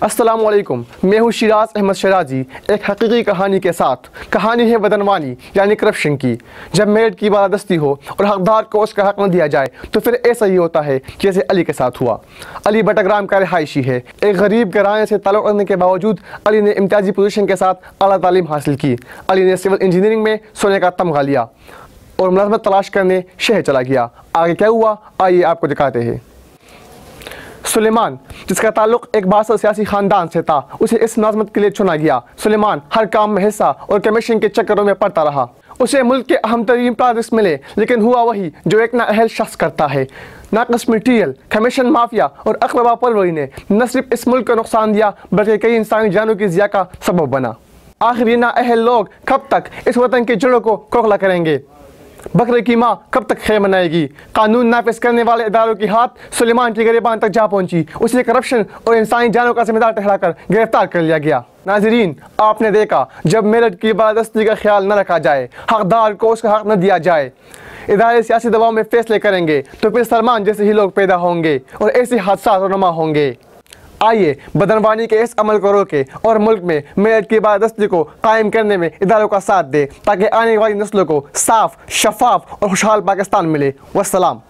अस्सलामुअलैकुम, मैं हूँ शिराज अहमद शराजी। एक हकीकी कहानी के साथ। कहानी है बदनवानी यानी करप्शन की। जब मेरिट की बालादस्ती हो और हकदार को उसका हक न दिया जाए तो फिर ऐसा ही होता है जैसे अली के साथ हुआ। अली बटग्राम का रिहायशी है। एक गरीब घराने से ताल्लुक़ रखने के बावजूद अली ने इम्तियाजी पोजीशन के साथ आला तालीम हासिल की। अली ने सिविल इंजीनियरिंग में सोने का तमगा लिया और मुलाजमत तलाश करने शहर चला गया। आगे क्या हुआ आइए आपको दिखाते हैं। सुलेमान, जिसका ताल्लुक एक बासर सियासी खानदान से था, उसे इस मुलाजमत के लिए चुना गया। सुलेमान हर काम में हिस्सा और कमीशन के चक्करों में पड़ता रहा। उसे मुल्क के अहम तरीन प्रोजेक्ट्स मिले, लेकिन हुआ वही जो एक नाअहल शख्स करता है। नाकस मटीरियल, कमीशन माफिया और अकरबा परवरी ने न सिर्फ इस मुल्क को नुकसान दिया बल्कि कई इंसानी जानों की ज़िया का सबब बना। आखिर ये नाअहल लोग कब तक इस वतन की जड़ों को खोखला करेंगे? बकरे की माँ कब तक खैर मनाएगी? कानून नाफिज करने वाले इदारों की हाथ सुलेमान की गिरबान तक जा पहुंची। उसे करप्शन और इंसानी जानों का जिम्मेदार ठहराकर गिरफ्तार कर लिया गया। नाजरीन, आपने देखा, जब मेरिट की बालादस्ती का ख्याल न रखा जाए, हकदार को उसका हक न दिया जाए, इदारे सियासी दबाव में फैसले करेंगे तो फिर सलमान जैसे ही लोग पैदा होंगे और ऐसे हादसा रोनमा होंगे। आइए बदनवानी के इस अमल को रोके और मुल्क में मेरिट की बालादस्ती को कायम करने में इदारों का साथ दे, ताकि आने वाली नस्लों को साफ, शफाफ और खुशहाल पाकिस्तान मिले। वस्सलाम।